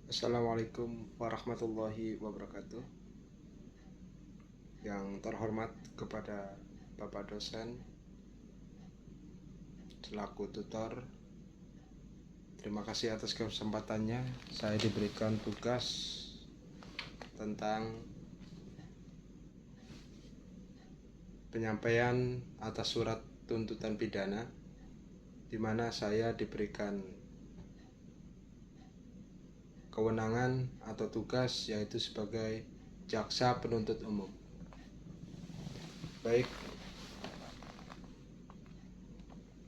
Assalamualaikum warahmatullahi wabarakatuh. Yang terhormat kepada Bapak dosen selaku tutor, terima kasih atas kesempatannya. Saya diberikan tugas tentang penyampaian atas surat tuntutan pidana, di mana saya diberikan kewenangan atau tugas yaitu sebagai jaksa penuntut umum. Baik,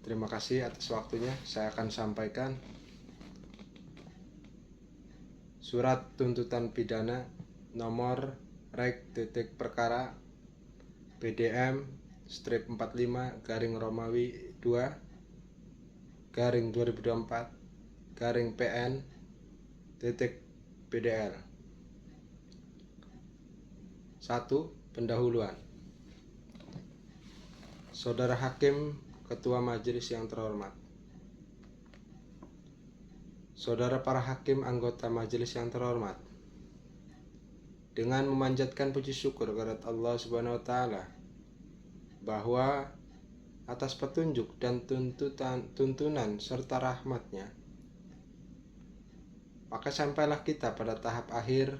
terima kasih atas waktunya. Saya akan sampaikan surat tuntutan pidana nomor rek titik perkara PDM strip 45 garing Romawi 2 garing 2024 garing PN titik PDL. 1. Pendahuluan. Saudara Hakim Ketua Majelis yang terhormat, saudara para hakim anggota majelis yang terhormat, dengan memanjatkan puji syukur kepada Allah Subhanahu wa taala bahwa atas petunjuk dan tuntunan serta rahmatnya, maka sampailah kita pada tahap akhir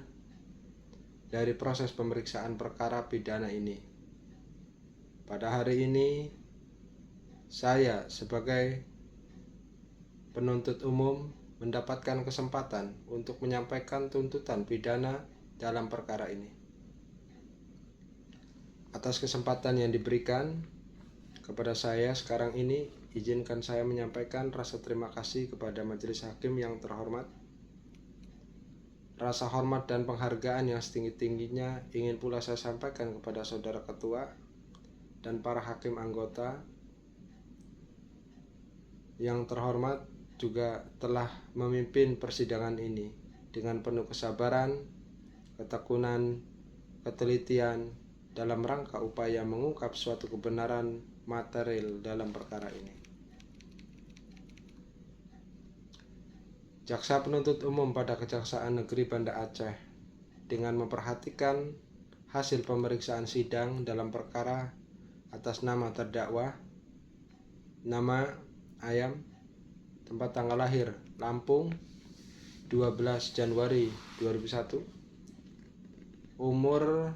dari proses pemeriksaan perkara pidana ini. Pada hari ini, saya sebagai penuntut umum mendapatkan kesempatan untuk menyampaikan tuntutan pidana dalam perkara ini. Atas kesempatan yang diberikan kepada saya sekarang ini, izinkan saya menyampaikan rasa terima kasih kepada majelis hakim yang terhormat. Rasa hormat dan penghargaan yang setinggi-tingginya ingin pula saya sampaikan kepada saudara ketua dan para hakim anggota yang terhormat juga telah memimpin persidangan ini dengan penuh kesabaran, ketekunan, ketelitian dalam rangka upaya mengungkap suatu kebenaran material dalam perkara ini. Jaksa penuntut umum pada Kejaksaan Negeri Banda Aceh dengan memperhatikan hasil pemeriksaan sidang dalam perkara atas nama terdakwa, nama Ayam, tempat tanggal lahir Lampung 12 Januari 2001, umur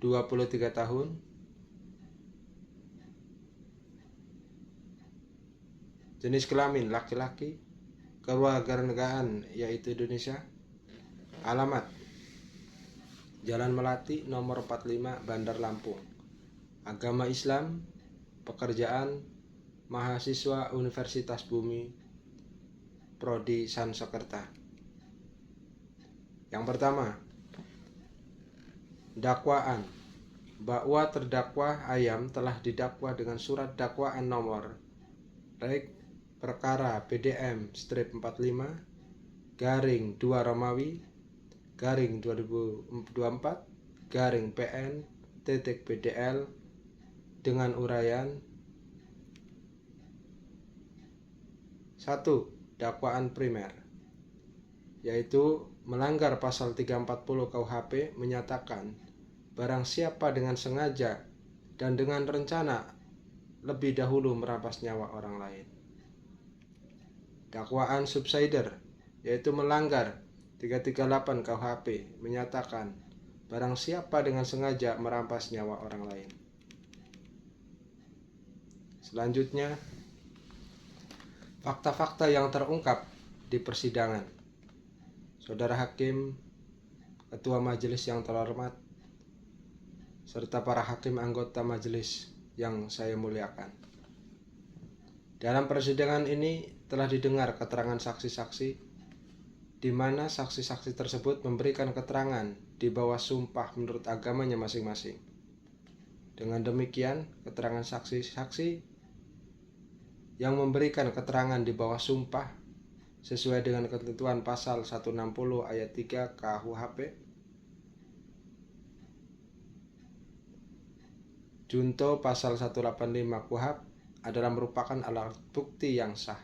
23 tahun, jenis kelamin laki-laki, kewarganegaraan yaitu Indonesia, alamat Jalan Melati nomor 45 Bandar Lampung, agama Islam, pekerjaan mahasiswa Universitas Bumi Prodi Sansekerta. Yang pertama, dakwaan bahwa terdakwa Ayam telah didakwa dengan surat dakwaan nomor rek perkara PDM strip 45 garing 2 Romawi garing 2024 garing PN titik PDL dengan uraian 1. Dakwaan primer, yaitu melanggar pasal 340 KUHP menyatakan barang siapa dengan sengaja dan dengan rencana lebih dahulu merampas nyawa orang lain. Dakwaan subsidiar, yaitu melanggar 338 KUHP menyatakan barang siapa dengan sengaja merampas nyawa orang lain. Selanjutnya, fakta-fakta yang terungkap di persidangan. Saudara Hakim, Ketua Majelis yang terhormat, serta para hakim anggota majelis yang saya muliakan. Dalam persidangan ini telah didengar keterangan saksi-saksi, di mana saksi-saksi tersebut memberikan keterangan di bawah sumpah menurut agamanya masing-masing. Dengan demikian, keterangan saksi-saksi yang memberikan keterangan di bawah sumpah sesuai dengan ketentuan pasal 160 ayat 3 KUHP junto pasal 185 KUHP adalah merupakan alat bukti yang sah.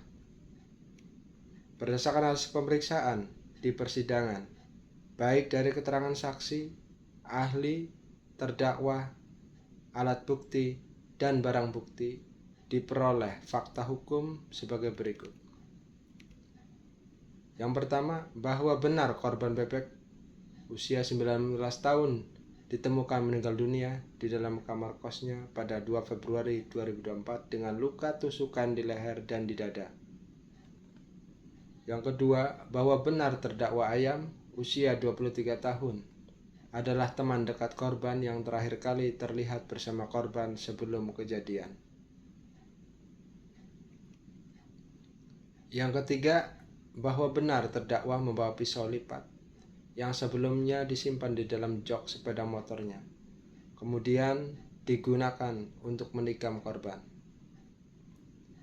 Berdasarkan hasil pemeriksaan, di persidangan, baik dari keterangan saksi, ahli, terdakwa, alat bukti, dan barang bukti, diperoleh fakta hukum sebagai berikut. Yang pertama, bahwa benar korban bebek usia 19 tahun ditemukan meninggal dunia di dalam kamar kosnya pada 2 Februari 2024 dengan luka tusukan di leher dan di dada. Yang kedua, bahwa benar terdakwa Ayam usia 23 tahun adalah teman dekat korban yang terakhir kali terlihat bersama korban sebelum kejadian. Yang ketiga, bahwa benar terdakwa membawa pisau lipat yang sebelumnya disimpan di dalam jok sepeda motornya, kemudian digunakan untuk menikam korban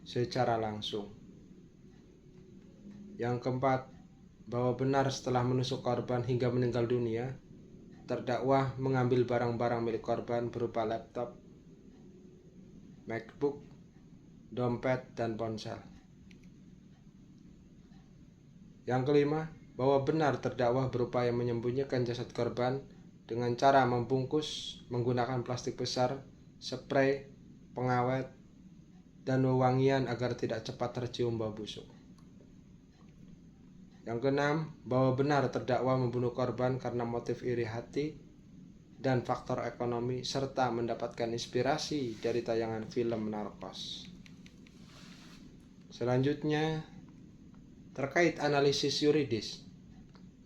secara langsung. Yang keempat, bahwa benar setelah menusuk korban hingga meninggal dunia, terdakwa mengambil barang-barang milik korban berupa laptop, MacBook, dompet, dan ponsel. Yang kelima, bahwa benar terdakwa berupaya menyembunyikan jasad korban dengan cara membungkus menggunakan plastik besar, spray, pengawet, dan wewangian agar tidak cepat tercium bau busuk. Yang keenam, bahwa benar terdakwa membunuh korban karena motif iri hati dan faktor ekonomi serta mendapatkan inspirasi dari tayangan film Narcos. Selanjutnya, terkait analisis yuridis.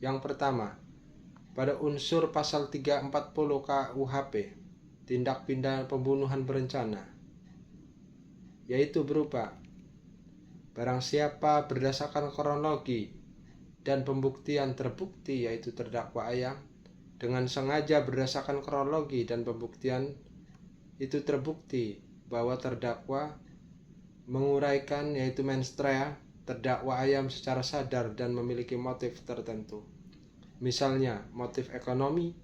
Yang pertama, pada unsur pasal 340 KUHP, tindak pidana pembunuhan berencana, yaitu berupa barang siapa berdasarkan kronologi dan pembuktian terbukti, yaitu terdakwa Ayam, dengan sengaja berdasarkan kronologi dan pembuktian itu terbukti bahwa terdakwa menguraikan, yaitu mens rea, terdakwa Ayam secara sadar dan memiliki motif tertentu, misalnya motif ekonomi,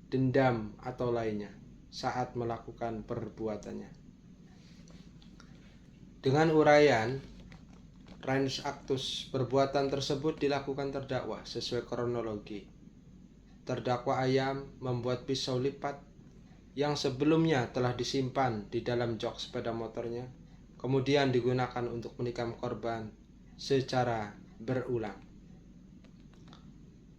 dendam, atau lainnya saat melakukan perbuatannya. Dengan uraian Res actus, perbuatan tersebut dilakukan terdakwa sesuai kronologi. Terdakwa Ayam membuat pisau lipat yang sebelumnya telah disimpan di dalam jok sepeda motornya, kemudian digunakan untuk menikam korban secara berulang,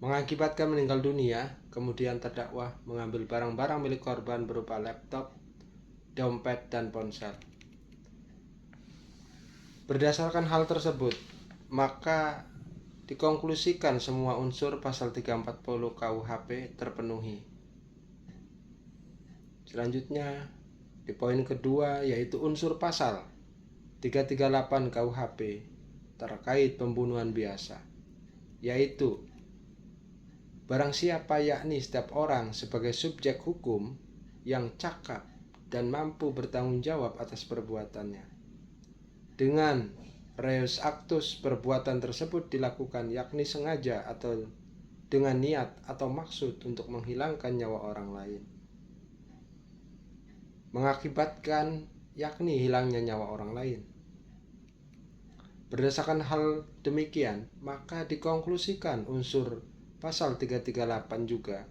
mengakibatkan meninggal dunia. Kemudian terdakwa mengambil barang-barang milik korban berupa laptop, dompet, dan ponsel. Berdasarkan hal tersebut, maka dikonklusikan semua unsur pasal 340 KUHP terpenuhi. Selanjutnya, di poin kedua, yaitu unsur pasal 338 KUHP terkait pembunuhan biasa, yaitu barang siapa, yakni setiap orang sebagai subjek hukum yang cakap dan mampu bertanggung jawab atas perbuatannya. Dengan reus actus, perbuatan tersebut dilakukan yakni sengaja atau dengan niat atau maksud untuk menghilangkan nyawa orang lain, mengakibatkan yakni hilangnya nyawa orang lain. Berdasarkan hal demikian, maka dikonklusikan unsur pasal 338 juga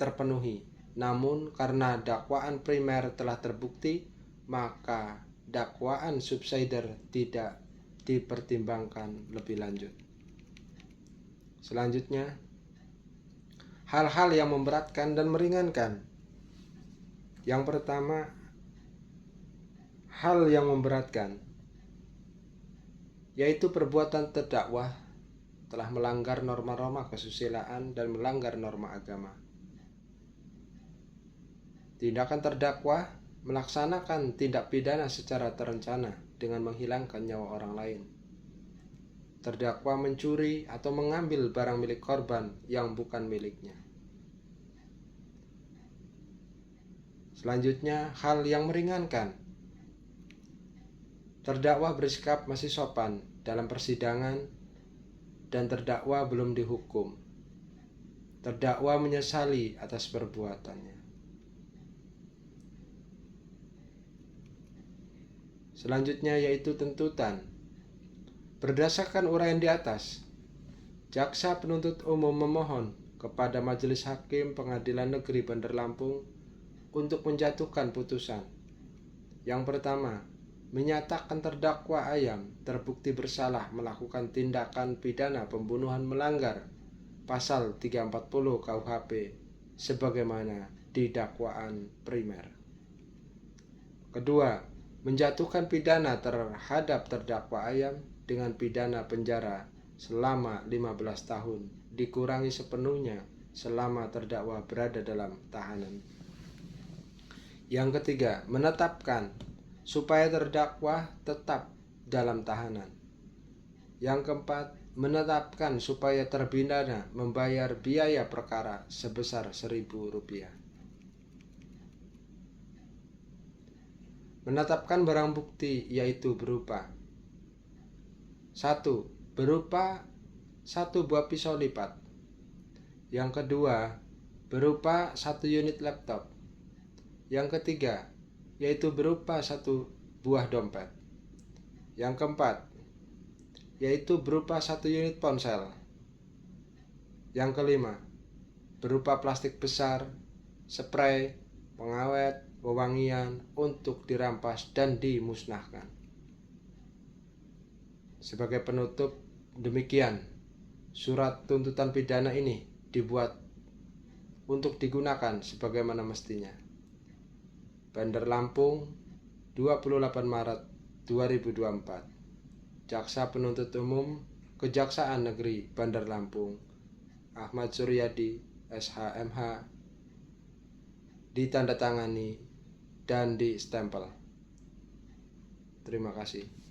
terpenuhi. Namun karena dakwaan primer telah terbukti, maka dakwaan subsidiar tidak dipertimbangkan lebih lanjut. Selanjutnya, hal-hal yang memberatkan dan meringankan. Yang pertama, hal yang memberatkan, yaitu perbuatan terdakwa telah melanggar norma-norma kesusilaan dan melanggar norma agama. Tindakan terdakwa melaksanakan tindak pidana secara terencana dengan menghilangkan nyawa orang lain. Terdakwa mencuri atau mengambil barang milik korban yang bukan miliknya. Selanjutnya, hal yang meringankan. Terdakwa bersikap masih sopan dalam persidangan dan terdakwa belum dihukum. Terdakwa menyesali atas perbuatannya. Selanjutnya, yaitu tuntutan. Berdasarkan uraian di atas, Jaksa penuntut umum memohon kepada Majelis Hakim Pengadilan Negeri Bandar Lampung untuk menjatuhkan putusan. Yang pertama, menyatakan terdakwa Ayam terbukti bersalah melakukan tindakan pidana pembunuhan melanggar pasal 340 KUHP sebagaimana di dakwaan primer. Kedua, menjatuhkan pidana terhadap terdakwa Ayam dengan pidana penjara selama 15 tahun dikurangi sepenuhnya selama terdakwa berada dalam tahanan. Yang ketiga, menetapkan supaya terdakwa tetap dalam tahanan. Yang keempat, menetapkan supaya terpidana membayar biaya perkara sebesar Rp1.000. Menetapkan barang bukti yaitu berupa 1. Berupa 1 buah pisau lipat. Yang kedua, berupa 1 unit laptop. Yang ketiga, yaitu berupa 1 buah dompet. Yang keempat, yaitu berupa 1 unit ponsel. Yang kelima, berupa plastik besar, spray, pengawet, wewangian untuk dirampas dan dimusnahkan. Sebagai penutup, demikian surat tuntutan pidana ini dibuat untuk digunakan sebagaimana mestinya. Bandar Lampung, 28 Maret 2024. Jaksa Penuntut Umum Kejaksaan Negeri Bandar Lampung, Ahmad Suryadi, SHMH, ditandatangani dan di stempel. Terima kasih.